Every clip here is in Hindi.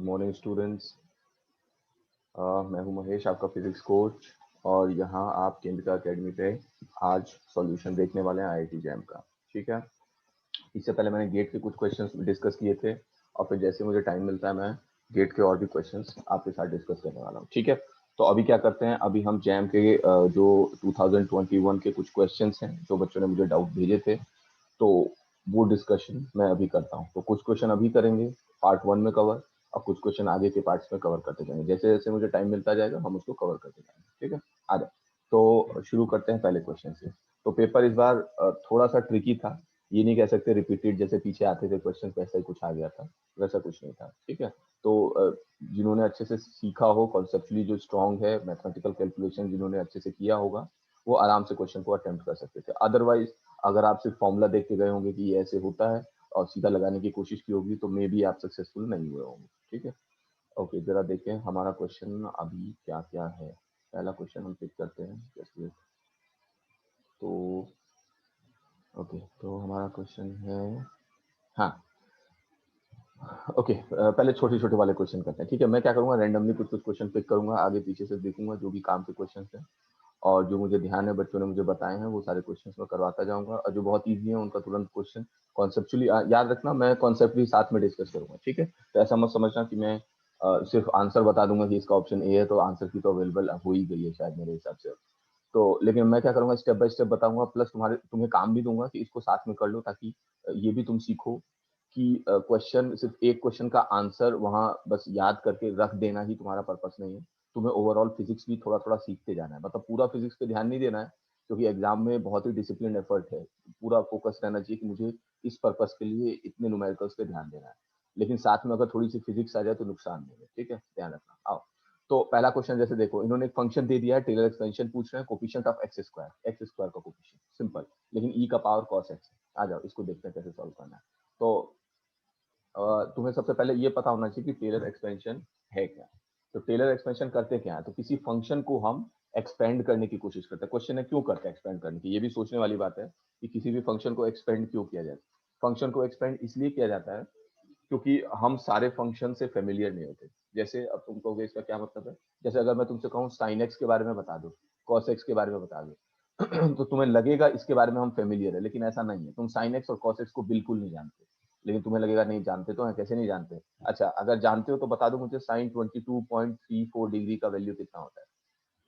Morning students. मैं हूं महेश, आपका फिजिक्स कोच, और यहाँ आप केंद्रिका एकेडमी पे आज सॉल्यूशन देखने वाले हैं आईआईटी जैम का। ठीक है, इससे पहले मैंने गेट के कुछ क्वेश्चंस डिस्कस किए थे और फिर जैसे मुझे टाइम मिलता है मैं गेट के और भी क्वेश्चंस आपके साथ डिस्कस करने वाला हूँ। ठीक है, तो अभी क्या करते हैं, अभी हम जैम के जो 2021 के कुछ क्वेश्चंस हैं जो बच्चों ने मुझे डाउट भेजे थे, तो वो डिस्कशन मैं अभी करता हूँ। तो कुछ क्वेश्चन अभी करेंगे पार्ट 1 में कवर, और कुछ क्वेश्चन आगे के पार्ट्स में कवर करते जाएंगे। जैसे जैसे मुझे टाइम मिलता जाएगा हम उसको कवर करते जाएंगे। ठीक है, आ जाए तो शुरू करते हैं पहले क्वेश्चन से। तो पेपर इस बार थोड़ा सा ट्रिकी था, ये नहीं कह सकते रिपीटेड जैसे पीछे आते थे क्वेश्चन वैसा ही कुछ आ गया था, वैसा कुछ नहीं था। ठीक है, तो जिन्होंने अच्छे से सीखा हो, कॉन्सेप्चुअली जो स्ट्रांग है, मैथमेटिकल कैलकुलेशन जिन्होंने अच्छे से किया होगा, वो आराम से क्वेश्चन को अटेम्प्ट कर सकते थे। अदरवाइज अगर आप सिर्फ फॉर्मूला देख के गए होंगे कि ये ऐसे होता है और सीधा लगाने की कोशिश की होगी, तो मे बी आप सक्सेसफुल नहीं हुए होंगे। ठीक है, ओके, जरा देखें हमारा क्वेश्चन अभी क्या क्या है। पहला क्वेश्चन हम पिक करते हैं, जस्ट वेट। तो ओके, तो हमारा क्वेश्चन है, हाँ ओके, पहले छोटे छोटे वाले क्वेश्चन करते हैं। ठीक है, मैं क्या करूंगा, रैंडमली कुछ कुछ क्वेश्चन पिक करूंगा, आगे पीछे से देखूंगा जो भी काम के क्वेश्चन हैं, और जो मुझे ध्यान है बच्चों ने मुझे बताए हैं वो सारे क्वेश्चंस मैं करवाता जाऊंगा, और जो बहुत इजी है उनका तुरंत क्वेश्चन कॉन्सेप्चुअली याद रखना, मैं कॉन्सेप्ट भी साथ में डिस्कस करूंगा। ठीक है, तो ऐसा मत समझना कि मैं सिर्फ आंसर बता दूंगा कि इसका ऑप्शन ए है तो आंसर की तो अवेलेबल हो ही गई है शायद मेरे हिसाब से। तो लेकिन मैं क्या करूंगा, स्टेप बाय स्टेप बताऊंगा, प्लस तुम्हें काम भी दूंगा कि इसको साथ में कर लो, ताकि ये भी तुम सीखो कि क्वेश्चन सिर्फ एक क्वेश्चन का आंसर वहां बस याद करके रख देना ही तुम्हारा पर्पस नहीं है। तुम्हें ओवरऑल फिजिक्स भी थोड़ा थोड़ा सीखते जाना है, मतलब पूरा फिजिक्स पे ध्यान नहीं देना है, क्योंकि एग्जाम में बहुत ही डिसिप्लिन एफर्ट है। पूरा फोकस रहना चाहिए कि मुझे इस पर्पस के लिए इतने न्यूमेरिकल्स पे ध्यान देना है, लेकिन साथ में अगर थोड़ी सी फिजिक्स आ जाए तो नुकसान नहीं है। ठीक है, ध्यान रखना। आओ, तो पहला क्वेश्चन जैसे देखो, इन्होंने एक फंक्शन दे दिया है, टेलर एक्सपेंशन पूछ रहे हैं, कोफिशिएंट ऑफ एक्स स्क्वायर का कोफिशिएंट, सिंपल, लेकिन ई का पावर कॉस एक्स। आ जाओ इसको देखते हैं कैसे सॉल्व करना है। तो तुम्हें सबसे पहले ये पता होना चाहिए कि टेलर एक्सपेंशन है क्या। तो टेलर एक्सपेंशन करते क्या है, तो किसी फंक्शन को हम एक्सपेंड करने की कोशिश करते हैं। क्वेश्चन है क्यों करते हैं एक्सपेंड करने की, ये भी सोचने वाली बात है कि किसी भी फंक्शन को एक्सपेंड क्यों किया जाए। फंक्शन को एक्सपेंड इसलिए किया जाता है क्योंकि हम सारे फंक्शन से फेमिलियर नहीं होते। जैसे अब तुम कहोगे इसका क्या मतलब है, जैसे अगर मैं तुमसे कहूँ साइन एक्स के बारे में बता दो, कॉस एक्स के बारे में बता दो तो तुम्हें लगेगा इसके बारे में हम फेमिलियर है, लेकिन ऐसा नहीं है। तुम साइन एक्स और कॉस एक्स को बिल्कुल नहीं जानते, लेकिन तुम्हें लगेगा नहीं जानते तो है, कैसे नहीं जानते। अच्छा, अगर जानते हो तो बता दो मुझे साइन 22.34 डिग्री का वैल्यू कितना होता है।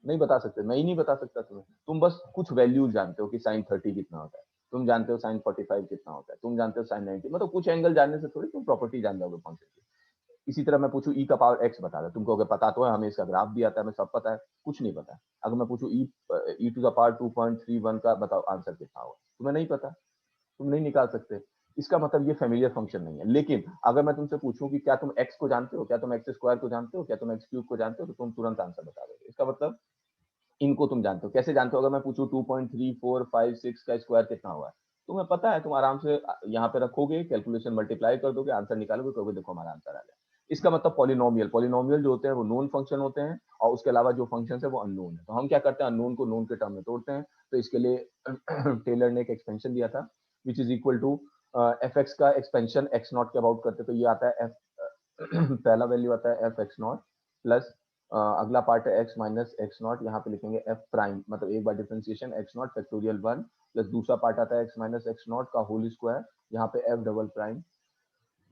नहीं बता सकते, मैं ही नहीं बता सकता तुम्हें। तुम बस कुछ वैल्यूज जानते हो कि साइन 30 कितना होता है, तुम जानते हो साइन 45 कितना होता है, तुम जानते हो साइन 90, मतलब कुछ एंगल जानने से थोड़ी तुम प्रॉपर्टी जान जाओगे फंक्शन की। इसी तरह मैं पूछूं ई का पावर एक्स बता दो, तुम कहोगे पता तो है, हमें इसका ग्राफ भी आता है, हमें सब पता है, कुछ नहीं पता। अगर मैं पूछूं ई टू द पावर 2.31 का बताओ आंसर कितना होगा, तुम्हें नहीं पता, तुम नहीं निकाल सकते। इसका मतलब ये फेमिलियर फंक्शन नहीं है। लेकिन अगर मैं तुमसे पूछूं कि क्या तुम एक्स को जानते हो, क्या तुम एक्स स्क्वायर को जानते हो, क्या तुम एक्स क्यूब को जानते हो, तो तुम तुरंत आंसर बता दोगे। इसका मतलब इनको तुम जानते हो। कैसे जानते हो, अगर मैं पूछूं 2.3456 का स्क्वायर कितना हुआ, तुम्हें पता है, तुम आराम से यहाँ पे रखोगे, कैलकुलेशन मल्टीप्लाई कर दोगे, आंसर निकालोगे, कहोगे देखो हमारा आंसर आ गया। इसका मतलब पॉलिनोमियल, पॉलिनोमियल जो होते हैं वो नोन फंक्शन होते हैं, और उसके अलावा जो फंक्शन है वो अननोन है। तो हम क्या करते हैं, अननोन को नोन के टर्म में तोड़ते हैं। तो इसके लिए टेलर ने एक एक्सपेंशन दिया था which is equal to f x का एक्सपेंशन एक्स नॉट के अबाउट करते, तो ये आता है एफ पहला वैल्यू आता है एफ एक्स नॉट प्लस अगला पार्ट है एक्स माइनस एक्स नॉट, यहाँ पे लिखेंगे एफ प्राइम, मतलब एक बार differentiation X naught factorial 1 plus दूसरा पार्ट आता है एक्स माइनस एक्स नॉट का होल स्क्वायर, यहाँ पे F double prime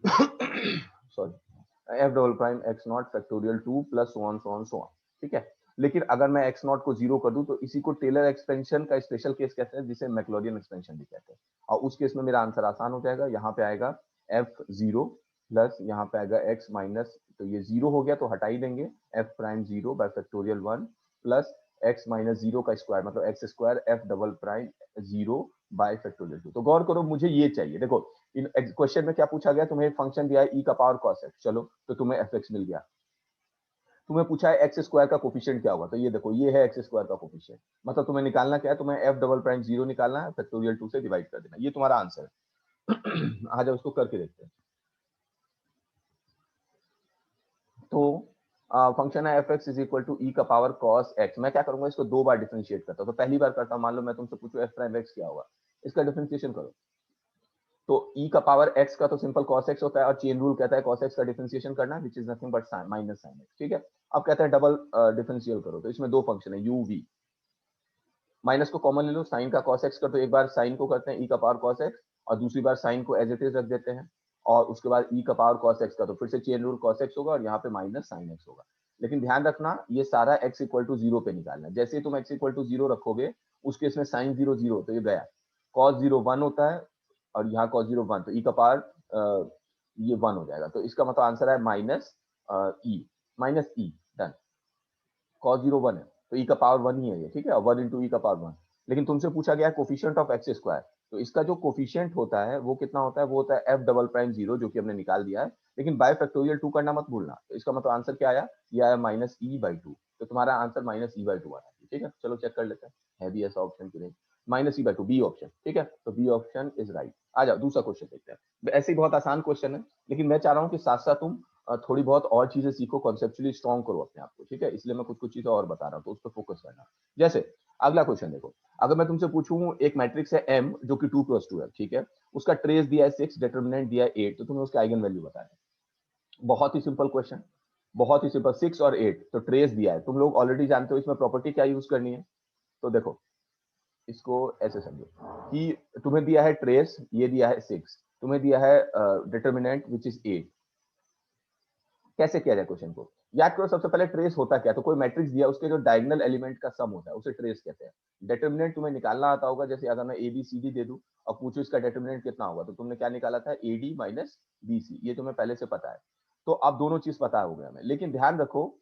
sorry F double prime X naught factorial 2 plus so on. ठीक है, लेकिन अगर मैं एक्स नॉट को जीरो कर दूं तो इसी को टेलर एक्सपेंशन का स्पेशल केस कहते हैं, जिसे मैक्लॉरियन एक्सपेंशन भी कहते हैं। और उस केस में मेरा आंसर आसान हो जाएगा, यहाँ पे आएगा एफ जीरो प्लस यहाँ पे आएगा एक्स माइनस, तो ये जीरो हो गया तो हटा ही देंगे, F prime zero by factorial 1 plus x minus zero का स्क्वायर, मतलब x square F double prime zero by factorial 2। तो गौर करो, मुझे ये चाहिए। देखो इन क्वेश्चन में क्या पूछा गया, तुम्हें फंक्शन दिया है ई का पावर कॉस एक्स, चलो तो तुम्हें एफ एक्स मिल गया। तुम्हें पूछा है एक्स स्क्वायर का कोफिशिएंट क्या होगा, तो ये देखो ये है एक्स स्क्वायर का कोफिशिएंट, मतलब तुम्हें निकालना क्या है, तुम्हें एफ डबल प्राइम जीरो निकालना है, फैक्टोरियल 2 से डिवाइड कर देना, ये तुम्हारा आंसर है। आ जाओ उसको करके देखते हैं। तो फंक्शन है F X is equal to E का पावर कॉस एक्स। मैं क्या करूंगा, इसको दो बार डिफरेंशिएट करता हूँ। तो पहली बार करता हूँ, मान लो मैं तुमसे पूछूं एफ प्राइम एक्स क्या होगा, इसका डिफरेंशिएशन करो, तो e का पावर x का तो सिंपल cos x होता है, और चेन रूल कहता है cos x का डिफरेंशिएशन करना, which is nothing but minus sine x, ठीक है। अब कहते हैं डबल डिफरेंशियल करो, तो इसमें दो फंक्शन है u v, माइनस को कॉमन ले लो, साइन का cos x कर, तो एक बार साइन को करते हैं e का पावर cos x, और दूसरी बार साइन को एज इट इज रख देते हैं, और उसके बाद e का पावर cos x का, तो फिर से चेन रूल cos x होगा, और यहाँ पे माइनस साइन x होगा। लेकिन ध्यान रखना ये सारा x इक्वल टू 0 पे निकालना है। जैसे ही तुम x इक्वल टू 0 रखोगे, उस केस में साइन 0 0, तो ये गया, cos 0 1 होता है, और यहाँ cos 0 1, तो e का पावर ये 1 हो जाएगा, तो इसका मतलब आंसर है माइनस ई, डन। cos 0 1 है, तो e का पावर 1 ही है ये, ठीक है, 1 इंटू ई का पावर 1। लेकिन तुमसे पूछा गया है कोफिशिएंट ऑफ एक्स स्क्वायर, तो इसका जो कोफिशिएंट होता है वो कितना होता है, वो होता है एफ डबल प्राइम 0, जो कि हमने निकाल दिया है, लेकिन बाय फैक्टोरियल 2 करना मत भूलना। तो इसका मतलब आंसर क्या आया, ये आया माइनस ई बाई 2, तो तुम्हारा आंसर माइनस ई बाई 2 आ रहा है, ठीक है। चलो चेक कर लेते हैं, है भी ऐसा ऑप्शन कि नहीं, minus e by 2, B option, ठीक है, तो बी ऑप्शन इज राइट। आ जाओ दूसरा क्वेश्चन देखते हैं। ऐसे ही बहुत आसान क्वेश्चन है, लेकिन मैं चाह रहा हूँ कि साथ साथ तुम थोड़ी बहुत और चीजें सीखो, कॉन्सेप्चुअली स्ट्रॉन्ग करो अपने आप को, ठीक है, इसलिए मैं कुछ कुछ चीजें और बता रहा हूँ, तो उस पर फोकस करना। जैसे अगला क्वेश्चन देखो, अगर मैं तुमसे पूछूं एक मैट्रिक्स है M जो कि 2 क्रॉस 2 है, ठीक है, उसका ट्रेस दिया है 6, डिटरमिनेंट दिया है 8, तो तुम्हें उसके आइगन वैल्यू बताना है। बहुत ही सिंपल क्वेश्चन, बहुत ही सिंपल, 6 और 8, तो ट्रेस दिया है, तुम लोग ऑलरेडी जानते हो इसमें प्रॉपर्टी क्या यूज करनी है। तो देखो इसको ऐसे समझो कि तुम्हें दिया है ट्रेस, ये दिया है 6, तुम्हें दिया है डिटरमिनेंट विच इज 8। कैसे किया जाए क्वेश्चन को, याद करो सबसे पहले ट्रेस होता क्या, तो कोई मैट्रिक्स दिया उसके जो डायगोनल एलिमेंट का सम होता है उसे ट्रेस कहते हैं। डिटरमिनेंट तुम्हें निकालना आता होगा, जैसे अगर मैं ए बी सी डी दे दूं और पूछो इसका डिटरमिनेंट कितना होगा, तो तुमने क्या निकाला था, a d minus b c, ये तुम्हें पहले से पता है। तो अब दोनों चीज पता हो गया हमें, लेकिन ध्यान रखो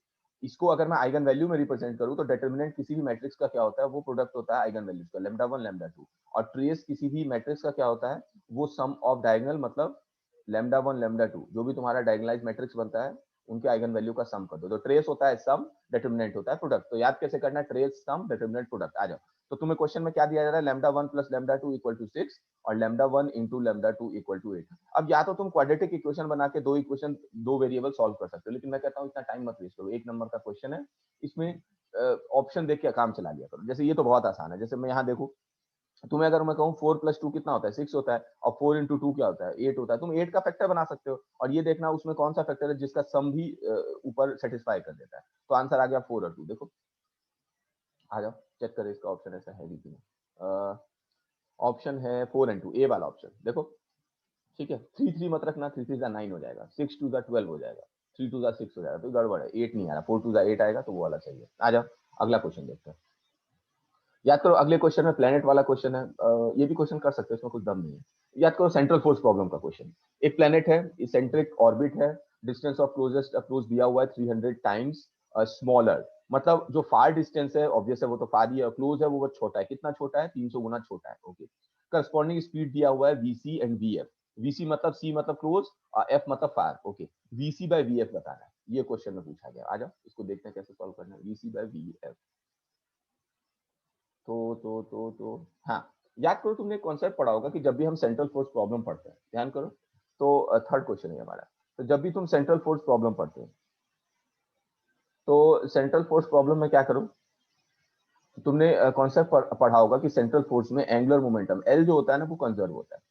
इसको अगर मैं आइगन वैल्यू में रिप्रेजेंट करूं, तो डिटरमिनेंट किसी भी मैट्रिक्स का क्या होता है, वो प्रोडक्ट होता है आइगन वैल्यूज का, लैम्डा 1 लैम्डा 2, और ट्रेस किसी भी मैट्रिक्स का क्या होता है, वो सम ऑफ डायगोनल, मतलब लैम्डा 1 लैम्डा 2, जो भी तुम्हारा डायगोनलाइज मैट्रिक्स बनता है उनके आइगन वैल्यू का सम कर दो। तो ट्रेस होता है सम, डिटरमिनेंट होता है प्रोडक्ट। तो याद कैसे करना है, ट्रेस सम डिटरमिनेंट प्रोडक्ट। आ जाओ, तो तुम्हें क्वेश्चन में क्या दिया जा रहा है, lambda 1 plus lambda 2 equal to 6, और lambda 1 into lambda 2 equal to 8। अब या तो तुम क्वाड्रेटिक इक्वेशन बना के दो इक्वेशन, दो वेरिएबल सॉल्व कर सकते हो, लेकिन मैं कहता हूँ इतना टाइम मत वेस्ट करो, एक नंबर का क्वेश्चन है, इसमें ऑप्शन देख के काम चला लिया करो। जैसे ये तो बहुत आसान है, जैसे मैं यहाँ देखूँ, तुम्हें अगर मैं कहूँ 4 प्लस 2 कितना होता है, 6 होता है, और 4 इंटू 2 क्या होता है, 8 होता है, तुम 8 का फैक्टर बना सकते हो, और ये देखना उसमें कौन सा फैक्टर है जिसका सम भी ऊपर सेटिस्फाई कर देता है। तो आंसर आ गया 4 और 2, देखो आ जाओ चेक करें इसका ऑप्शन ऐसा है भी कि नहीं। ऑप्शन है 4 एंड 2, ए वाला ऑप्शन देखो, ठीक है। 3 3 मत रखना, 3 3 9 हो जाएगा, 6 2 12 हो जाएगा, 3 2 6 हो जाएगा, तो गड़बड़ है, 8 नहीं आ रहा, 4 2 8 आएगा, तो वो वाला चाहिए। आ जाओ अगला क्वेश्चन देखते हैं। याद करो अगले क्वेश्चन में प्लेनेट वाला क्वेश्चन है, ये भी क्वेश्चन कर सकते हो, इसमें कुछ दम नहीं है। याद करो सेंट्रल फोर्स प्रॉब्लम का क्वेश्चन, एक प्लेनेट है, इसेंट्रिक ऑर्बिट है, डिस्टेंस ऑफ क्लोजेस्ट अप्रोच दिया हुआ है 300 टाइम्स स्मॉलर, मतलब जो फार डिस्टेंस है ऑब्वियस है वो तो फार ही है, क्लोज है वो छोटा है, कितना छोटा है, 300 गुना छोटा है, ओके। करस्पॉन्डिंग स्पीड दिया हुआ है वीसी एंड वीएफ, वीसी मतलब सी मतलब क्लोज, और एफ मतलब फार, ओके। वीसी बाय वीएफ बताना है, ये क्वेश्चन में पूछा गया। आ जाओ इसको देखते हैं कैसे सॉल्व करना है, वीसी बाय वीएफ। तो हाँ, याद करो तुमने कॉन्सेप्ट पढ़ा होगा कि जब भी हम सेंट्रल फोर्स प्रॉब्लम पढ़ते हैं, ध्यान करो, तो थर्ड क्वेश्चन है हमारा, तो जब भी तुम सेंट्रल फोर्स प्रॉब्लम पढ़ते हो, तो सेंट्रल फोर्स प्रॉब्लम में क्या करो, तुमने कॉन्सेप्ट पढ़ा होगा कि सेंट्रल फोर्स में एंगुलर मोमेंटम एल जो होता है ना, वो कंजर्व होता है,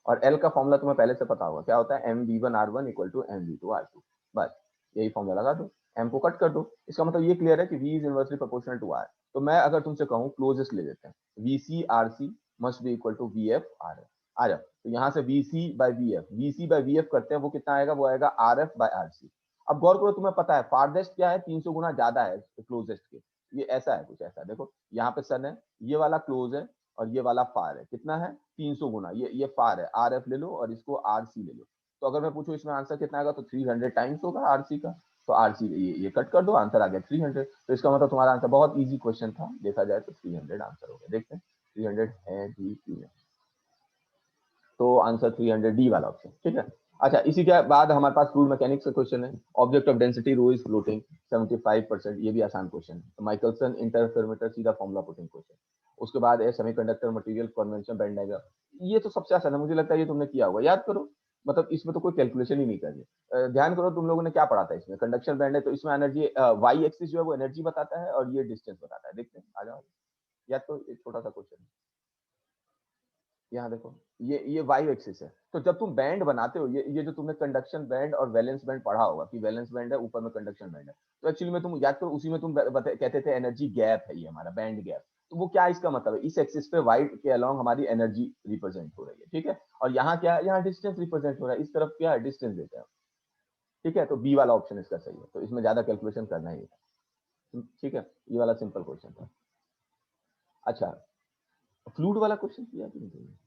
और एल का फॉर्मूला तुम्हें पहले से पता होगा, क्या होता है, m v one r one equal to m v two r two, बस यही फॉर्मूला लगा दो, एम को कट कर दो, इसका मतलब ये क्लियर है कि V is inversely proportional to R. तो मैं अगर तुमसे कहूँ क्लोजेस्ट ले लेते हैं, V C R C must be equal to V F R F. आ जाओ, तो यहाँ से V C by V F करते हैं, वो कितना आएगा, वो आएगा R F by R C. अब गौर करो, तुम्हें पता है फारदेस्ट क्या है, 300 गुना ज्यादा है क्लोजेस्ट के, ये ऐसा है कुछ ऐसा, देखो यहाँ पे सन है, ये वाला क्लोज है, और ये वाला फार है, कितना है, 300 गुना, ये फार है, आर एफ ले लो और इसको आर सी ले लो। तो अगर मैं पूछूं इसमें आंसर कितना आएगा, तो 300 टाइम्स होगा आर सी का, तो आर सी ये कट कर दो, आंसर आ गया 300। तो इसका मतलब तुम्हारा आंसर, बहुत इजी क्वेश्चन था देखा जाए तो, 300 आंसर हो गया। देखते हैं 300 है भी कि नहीं, तो आंसर 300 डी वाला ऑप्शन, ठीक है। अच्छा, इसी के बाद हमारे पास फ्लूइड मैकेनिक्स का क्वेश्चन है, object of density rho is floating 75%, ये भी आसान क्वेश्चन है। तो माइकलसन इंटरफेरोमीटर सीधा फॉर्मूला पुटिंग क्वेश्चन। उसके बाद है semiconductor material convention band diagram, ये तो सबसे आसान है, मुझे लगता है ये तुमने किया होगा, याद करो, मतलब इसमें तो कोई कैलकुलेशन ही नहीं करनी। ध्यान करो तुम लोगों ने क्या पढ़ा था, इसमें कंडक्शन बैंड है, तो इसमें एनर्जी वाई एक्सिस जो है वो एनर्जी बताता है, और ये डिस्टेंस बताता है। देखते हैं, आ जाओ, याद करो, एक छोटा सा क्वेश्चन है। यहाँ देखो ये वाई एक्सिस है। तो जब तुम बैंड बनाते हो, ये जो तुमने कंडक्शन बैंड और वैलेंस बैंड पढ़ा होगा कि वैलेंस बैंड है ऊपर में कंडक्शन बैंड है, तो एक्चुअली में तुम याद करो उसी में तुम कहते थे एनर्जी गैप है ये हमारा बैंड गैप। तो वो क्या इसका मतलब है, इस एक्सिस पे वाई के अलोंग हमारी एनर्जी रिप्रेजेंट हो रही है, ठीक है। और यहाँ क्या है, यहाँ डिस्टेंस रिप्रेजेंट हो रहा है, इस तरफ क्या है, डिस्टेंस देते हैं, ठीक है। तो बी वाला ऑप्शन इसका सही है, तो इसमें ज्यादा कैलकुलेशन करना ही है, ठीक है। ये वाला सिंपल क्वेश्चन था। अच्छा, फ्लूइड वाला क्वेश्चन किया कि नहीं तुमने?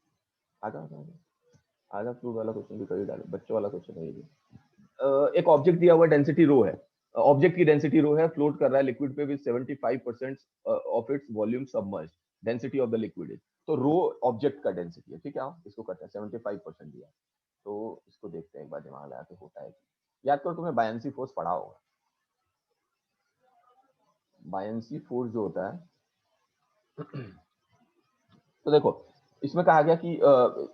आजा आजा आजा आजा, फ्लूइड वाला क्वेश्चन भी कर डालो, बच्चों वाला क्वेश्चन है ये भी। एक ऑब्जेक्ट दिया हुआ, डेंसिटी रो है, ऑब्जेक्ट की डेंसिटी रो है, फ्लोट कर रहा है लिक्विड पे with 75% of its volume submerged, density of the liquid is. तो रो ऑब्जेक्ट का डेंसिटी है, ठीक है। इसको करते हैं 75% दिया, तो इसको देखते हैं एक बार दिमाग लगा के होता है कि। याद करो तुम्हें बायनेंसी फोर्स पढ़ा होगा, बायनेंसी फोर्स जो होता है तो देखो इसमें कहा गया कि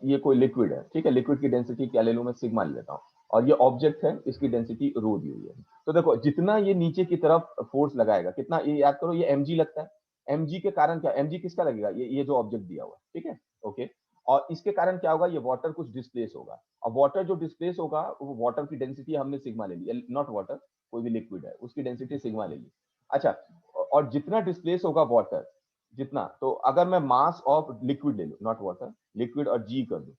ये कोई लिक्विड है, ठीक है। लिक्विड की डेंसिटी क्या ले लूं मैं, सिग्मा ले लेता हूँ, और ये ऑब्जेक्ट है, इसकी डेंसिटी रो दी हुई है। तो देखो जितना ये नीचे की तरफ फोर्स लगाएगा, कितना, ये याद करो ये mg लगता है। mg के कारण क्या, mg किसका लगेगा, ये जो ऑब्जेक्ट दिया हुआ है, ठीक है, ओके। और इसके कारण क्या होगा, ये वाटर कुछ डिस्प्लेस होगा, और वाटर जो डिस्प्लेस होगा वो वाटर की डेंसिटी हमने सिग्मा ले ली, नॉट वाटर, कोई भी लिक्विड है उसकी डेंसिटी सिग्मा ले ली। अच्छा, और जितना डिस्प्लेस होगा वाटर, जितना, तो अगर मैं मास ऑफ लिक्विड ले लूं, नॉट वाटर, लिक्विड और जी कर दूं,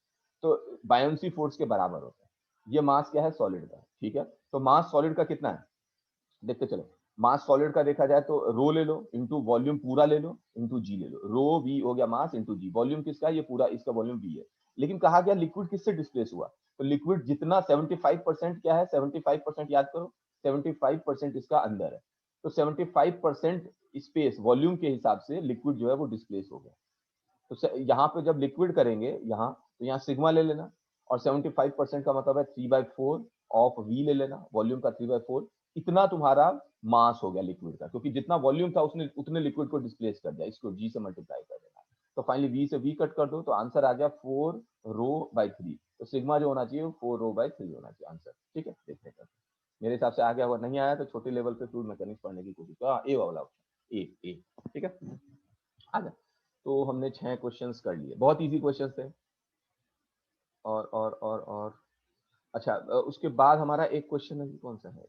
तो बायोन्सी फोर्स के बराबर होता है। ये मास क्या है, सॉलिड का, ठीक है। तो मास सॉलिड का कितना है, देखते चलो। मास सॉलिड का देखा जाए तो रो ले लो इंटू वॉल्यूम पूरा ले लो इंटू जी ले लो, रो वी हो गया मास इंटू जी, वॉल्यूम किसका है, ये पूरा इसका वॉल्यूम वी है। लेकिन कहा गया लिक्विड किससे डिस्प्लेस हुआ, तो लिक्विड जितना 75% क्या है, 75% याद करो, 75% इसका अंदर है। तो 75% स्पेस वॉल्यूम के हिसाब से लिक्विड जो है वो डिस्प्लेस हो गया। तो यहाँ पे जब लिक्विड करेंगे यहाँ, तो यहाँ सिग्मा ले लेना, और 75% का मतलब है 3/4 ऑफ वी ले लेना, वॉल्यूम का 3/4, इतना तुम्हारा मास हो गया लिक्विड का, क्योंकि जितना वॉल्यूम था उसने उतने लिक्विड को डिस्प्लेस कर दिया, इसको जी से मल्टीप्लाई कर देना। तो फाइनली वी से वी कट कर दो, तो आंसर आ गया 4 रो/3। तो सिग्मा जो होना चाहिए वो 4 रो/3 होना चाहिए आंसर, ठीक है। देखते हैं, मेरे हिसाब से आ गया, अगर नहीं आया तो छोटे लेवल पे फ्लूइड मैकेनिक्स पढ़ने की कोशिश करो। ए वाला ऑप्शन, ए, ठीक है, आ गया। तो हमने 6 क्वेश्चंस कर लिए, बहुत इजी क्वेश्चंस थे। और अच्छा, उसके बाद हमारा एक क्वेश्चन है, कौन सा है,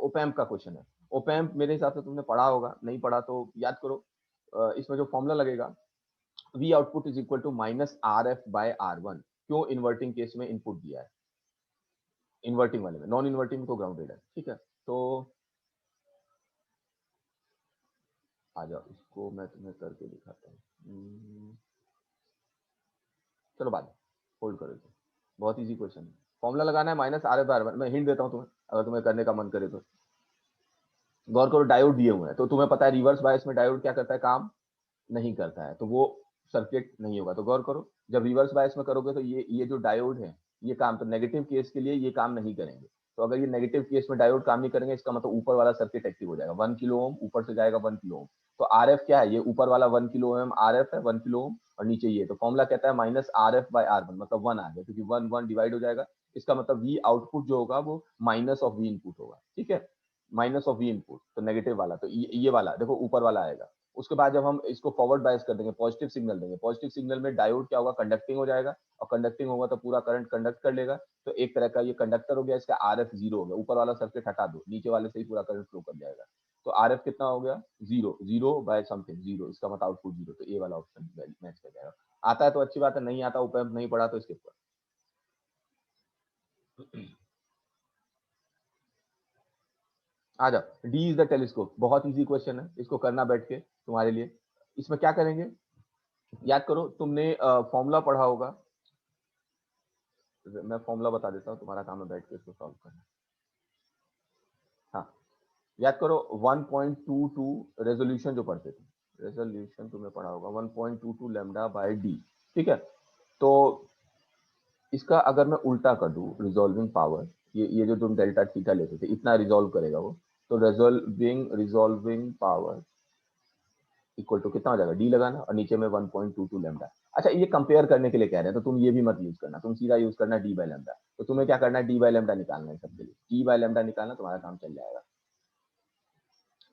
ओपैम्प का क्वेश्चन है। ओपैम्प मेरे हिसाब से तुमने पढ़ा होगा, नहीं पढ़ा तो याद करो। इसमें जो फॉर्मूला लगेगा, V output is equal to -RF/R1। क्यों, इन्वर्टिंग केस में इनपुट दिया है, इन्वर्टिंग वाले में, नॉन इन्वर्टिंग में तो ग्राउंडेड है, ठीक है। तो आ जाओ, इसको मैं तुम्हें करके दिखाता हूँ। चलो बाद में, होल्ड करो इसे, बहुत इजी क्वेश्चन है। फॉर्मूला लगाना है -RF/R1, मैं हिंट देता हूँ तुम्हें, अगर तुम्हें करने का मन करे तो। गौर करो, डायोड दिए हुए हैं, तो तुम्हें पता है रिवर्स बायस में डायोड क्या करता है, काम नहीं करता है, तो वो सर्किट नहीं होगा। तो गौर करो, जब रिवर्स बायस में करोगे तो ये जो डायोड है, ये काम, तो नेगेटिव केस के लिए ये काम नहीं करेंगे। तो अगर ये नेगेटिव केस में डायोड काम नहीं करेंगे, इसका मतलब ऊपर वाला सर्किट एक्टिव हो जाएगा, 1 किलो ओम ऊपर से जाएगा 1 किलो ओम। तो आर एफ क्या है, ये ऊपर वाला 1 किलो ओम आर एफ है, 1 किलो ओम, और नीचे ये, तो फॉर्मूला कहता है -RF/R1, मतलब 1 आ गया, क्योंकि 1 डिवाइड हो जाएगा। इसका मतलब वी आउटपुट जो होगा वो माइनस ऑफ वी इनपुट होगा, ठीक है, माइनस ऑफ वी इनपुट, तो नेगेटिव वाला, तो ये वाला देखो ऊपर वाला आएगा। उसके बाद जब हम इसको फॉरवर्ड बायस कर देंगे, पॉजिटिव सिग्नल देंगे, पॉजिटिव सिग्नल में डायोड क्या होगा, कंडक्टिंग हो जाएगा, और कंडक्टिंग होगा तो पूरा करंट कंडक्ट कर लेगा। तो एक तरह का ये कंडक्टर हो गया, इसका आर एफ जीरो हो गया, ऊपर वाला सर्किट हटा दो, नीचे वाले से ही पूरा करंट फ्लो कर जाएगा। तो आर एफ कितना हो गया, zero, zero by something zero, इसका मतलब आउटपुट जीरो। तो ए वाला ऑप्शन मैच कर जाएगा। आता है तो अच्छी बात है, नहीं आता, ऊपर नहीं पढ़ा तो इसके ऊपर। आ जाओ, डी इज द टेलीस्कोप, बहुत इजी क्वेश्चन है, इसको करना बैठ के तुम्हारे लिए। इसमें क्या करेंगे, याद करो, तुमने फॉर्मूला पढ़ा होगा, मैं फॉर्मूला बता देता हूँ, तुम्हारा काम है बैठ के इसको सॉल्व करना। हाँ, याद करो 1.22 रेजोल्यूशन जो पढ़ते थे, रेजोल्यूशन तुमने पढ़ा होगा, 1.22 लैम्डा बाय डी, ठीक है। तो इसका अगर मैं उल्टा कर दूं, रिजॉल्विंग पावर, ये जो तुम डेल्टा थीटा लेते थे, इतना रिजॉल्व करेगा वो, तो रिजॉल्विंग पावर इक्वल टू कितना हो जाएगा, डी लगाना, और नीचे में 1.22 लैम्डा। अच्छा, ये कंपेयर करने के लिए कह रहे हैं, तो तुम ये भी मत यूज करना, तुम सीधा यूज करना डी बाय लैम्डा। तो तुम्हें क्या करना है, डी बाय लैम्डा निकालना है सबके लिए, डी बाय लैम्डा निकालना, तुम्हारा काम चल जाएगा।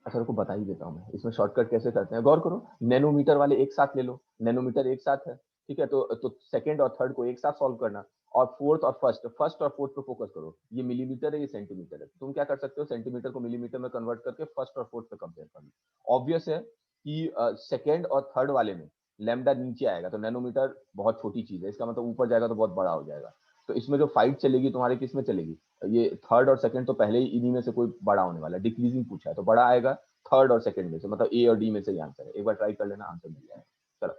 अच्छा रुको, बता ही देता हूँ मैं इसमें शॉर्टकट कैसे करते हैं, गौर करो, नैनोमीटर वाले एक साथ ले लो, नैनोमीटर एक साथ है, ठीक है, तो सेकंड और थर्ड को एक साथ सॉल्व करना, और फोर्थ और फर्स्ट और फोर्थ पे फोकस करो। ये मिलीमीटर है, ये सेंटीमीटर है, तुम क्या कर सकते हो, सेंटीमीटर को मिलीमीटर में कन्वर्ट करके फर्स्ट और फोर्थ पे कंपेयर कर लो। ऑब्वियस है कि सेकंड और थर्ड वाले में लैम्डा नीचे आएगा, तो नैनोमीटर बहुत छोटी चीज है, इसका मतलब ऊपर जाएगा तो बहुत बड़ा हो जाएगा। तो इसमें जो फाइट चलेगी तुम्हारी किस में चलेगी, ये थर्ड और सेकंड तो पहले ही इन्हीं में से कोई बड़ा होने वाला है, डिक्रीजिंग पूछा है तो बड़ा आएगा थर्ड और सेकंड में से, मतलब ए और डी में से ही आंसर है। एक बार ट्राई कर लेना, आंसर मिल जाएगा। चलो,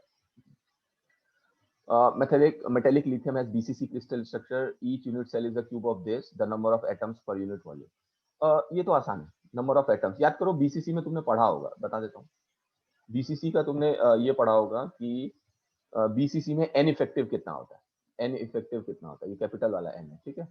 metallic lithium has BCC crystal structure. Each unit cell is a cube of this. The number of atoms per unit volume. ये तो आसान है, नंबर ऑफ एटम्स याद करो। बीसीसी में तुमने पढ़ा होगा, बता देता हूँ। बीसीसी का तुमने ये पढ़ा होगा कि बीसीसी में एन इफेक्टिव कितना होता है, एन इफेक्टिव कितना होता है, ये कैपिटल वाला एन है, ठीक है।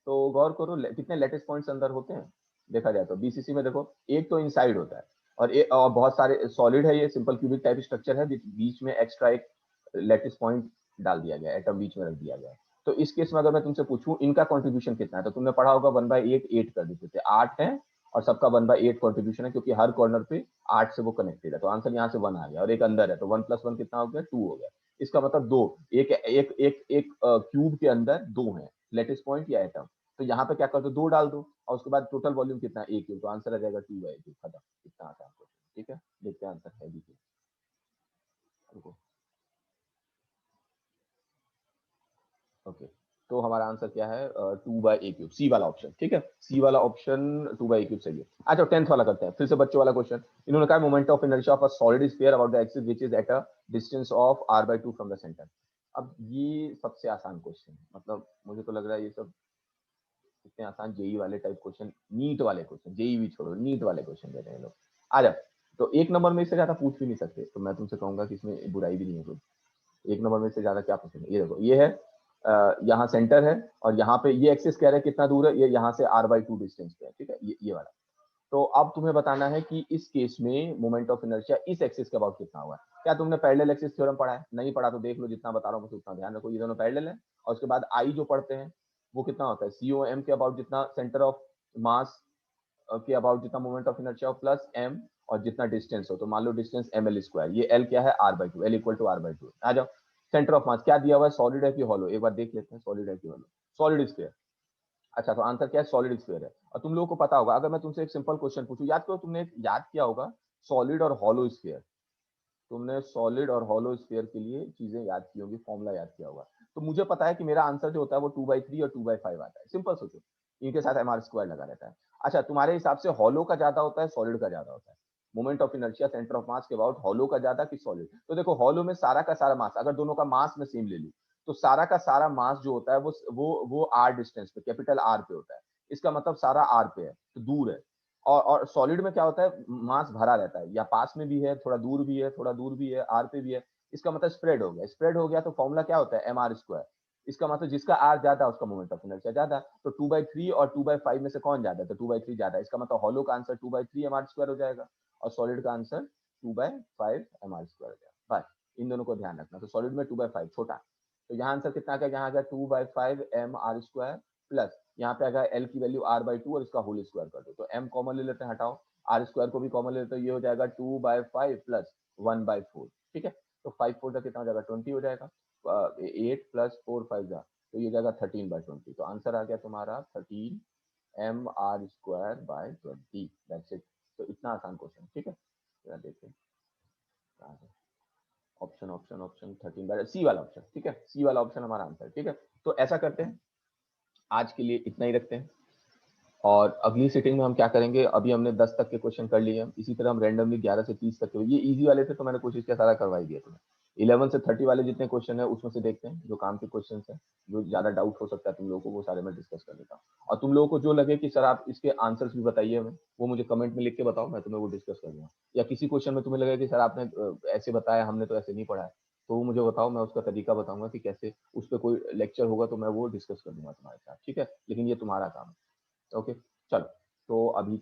तो गौर करो कितने लेटिस पॉइंट्स अंदर होते हैं, देखा जाए तो बीसीसी में देखो एक तो इनसाइड होता है, और बहुत सारे सॉलिड है, ये सिंपल क्यूबिक टाइप स्ट्रक्चर है, बीच में एक्स्ट्रा एक लेटिस पॉइंट डाल दिया गया, एटम बीच में रख दिया गया है। तो इस केस में अगर मैं तुमसे पूछूं इनका कंट्रीब्यूशन कितना है, तो तुमने पढ़ा होगा 1/8 8 कर देते थे, 8 है और सबका 1/8 कंट्रीब्यूशन है, क्योंकि हर कॉर्नर पे 8 से वो कनेक्टेड है, तो आंसर यहाँ से 1 आ गया, और एक अंदर है तो 1 + 1 कितना हो गया, 2 हो गया। इसका मतलब दो, एक एक एक एक क्यूब के अंदर दो है लेटिस पॉइंट या एटम, तो यहाँ पे क्या कर दो, 2 डाल दो, और उसके बाद टोटल वॉल्यूम कितना, एक क्यूब, तो आंसर आ जाएगा 2/8, खत्म। इतना आसान क्वेश्चन, ठीक है। देखते हैं आंसर है भी क्या। रुको, ओके, तो हमारा आंसर क्या है, 2/a³, सी वाला ऑप्शन, ठीक है, सी वाला ऑप्शन 2/a³ सही है। अच्छा, 10th वाला करते हैं, फिर से बच्चों वाला क्वेश्चन। इन्होंने कहा moment of inertia of a solid sphere about the axis which is at a distance of r/2 from the centre. अब ये सबसे आसान क्वेश्चन है, मतलब मुझे तो लग रहा है ये सब इतने आसान जेई वाले टाइप क्वेश्चन, नीट वाले क्वेश्चन, जेई भी छोड़ो, नीट वाले क्वेश्चन दे रहे हैं लोग। आ जाओ, तो एक नंबर में इससे ज्यादा पूछ भी नहीं सकते, तो मैं तुमसे कहूंगा कि इसमें बुराई भी नहीं है कोई। एक नंबर में से ज्यादा क्या पूछेंगे, ये देखो, ये है यहाँ सेंटर है, और यहाँ पे ये एक्सिस कह रहे हैं कितना दूर है, ये यहाँ से r/2 डिस्टेंस पे है, ठीक है, ये वाला। तो अब तुम्हें बताना है कि इस केस में मोमेंट ऑफ इनर्शिया इस एक्सिस के अबाउट कितना हुआ है। क्या तुमने पैरेलल एक्सिस थ्योरम पढ़ा है, नहीं पढ़ा तो देख लो, जितना बता रहा हूँ बस उतना ध्यान रखो, ये दोनों पैरेलल है। और उसके बाद आई जो पढ़ते हैं वो कितना होता है, COM के अबाउट जितना सेंटर ऑफ मास के अबाउट जितना moment of inertia plus m, और जितना डिस्टेंस हो, तो मान लो डिस्टेंस ml², ये l क्या है, r/2, l = r/2। आ जाओ, सेंटर ऑफ मास क्या दिया हुआ है, सॉलिड है कि हॉलो, एक बार देख लेते हैं, सॉलिड है कि हॉलो, सॉलिड स्फीयर। अच्छा, तो आंसर क्या है, सॉलिड स्फीयर है। और तुम लोगों को पता होगा, अगर मैं तुमसे एक सिंपल क्वेश्चन पूछूं, याद करो, तुमने याद किया होगा सॉलिड और हॉलो स्फीयर, तुमने सॉलिड और हॉलो स्फीयर के लिए चीजें याद की होंगी, फॉर्मूला याद किया होगा। तो मुझे पता है कि मेरा आंसर जो होता है वो 2/3 और 2/5 आता है, सिंपल सोचो, इनके साथ mr² लगा रहता है। अच्छा, तुम्हारे हिसाब से हॉलो का ज्यादा होता है, सॉलिड का ज्यादा होता है, moment of inertia centre of mass के अबाउट हॉलो का ज्यादा कि सॉलिड। तो देखो, हॉलो में सारा का सारा मास, अगर दोनों का मास में सेम ले लूं, तो सारा का सारा मास जो होता है वो आर डिस्टेंस पे, कैपिटल आर पे होता है, इसका मतलब सारा आर पे है, तो दूर है। और सॉलिड में क्या होता है, मास भरा रहता है, या पास में भी है, थोड़ा दूर भी है, थोड़ा दूर भी है, आर पे भी है, इसका मतलब स्प्रेड हो गया, स्प्रेड हो गया, तो फॉर्मूला क्या होता है, mr²। इसका मतलब जिसका आर ज्यादा उसका मोमेंट ऑफ इनर्शिया ज्यादा, तो 2/3 और 2/5 में से कौन ज्यादा है, तो 2/3 ज्यादा है, इसका मतलब हॉलो का आंसर 2/3 mr² हो जाएगा, और सॉलिड का आंसर 2/5 mr² हो जाएगा। बस इन दोनों को ध्यान रखना, तो सॉलिड में 2/5 छोटा, तो यहाँ आंसर कितना आ गया, यहाँ आ गया 2/5 mr² प्लस यहाँ पे अगर एल की वैल्यू r/2 और इसका होल स्क्वायर कर दो, तो m कॉमन ले लेते हैं, हटाओ, r² को भी कॉमन ले लेते हैं, ये हो जाएगा 2/5 प्लस 1/4, ठीक है। तो 5 4 का कितना हो जाएगा, 20 हो जाएगा, 8 प्लस 4 5 जा, तो ये जाएगा 13/20, तो आंसर आ गया तुम्हारा 13 mr²/20, दैट्स इट। तो इतना आसान क्वेश्चन, ठीक है। देखते हैं ऑप्शन ऑप्शन ऑप्शन 13/सी वाला ऑप्शन, ठीक है, सी वाला ऑप्शन हमारा आंसर, ठीक है। तो ऐसा करते हैं, आज के लिए इतना ही रखते हैं, और अगली सीटिंग में हम क्या करेंगे, अभी हमने 10 तक के क्वेश्चन कर लिए हैं, इसी तरह हम रैंडमली 11 से 30 तक के, ये इजी वाले थे तो मैंने कोशिश किया सारा करवा ही दिया तुम्हें। 11 से 30 वाले जितने क्वेश्चन है उसमें से देखते हैं जो काम के क्वेश्चन है, जो ज्यादा डाउट हो सकता है तुम लोगों को, वो सारे मैं डिस्कस कर लेता हूँ। और तुम लोगों को जो लगे कि सर आप इसके आंसर्स भी बताइए हमें, वो मुझे कमेंट में लिख के बताओ, मैं तुम्हें वो डिस्कस कर दूंगा। या किसी क्वेश्चन में तुम्हें लगे कि सर आपने ऐसे बताया, हमने तो ऐसे नहीं पढ़ा है, तो वो मुझे बताओ, मैं उसका तरीका बताऊंगा कि कैसे, उस पर कोई लेक्चर होगा तो मैं वो डिस्कस कर दूंगा तुम्हारे साथ, ठीक है, लेकिन ये तुम्हारा काम है। ओके, चलो, तो अभी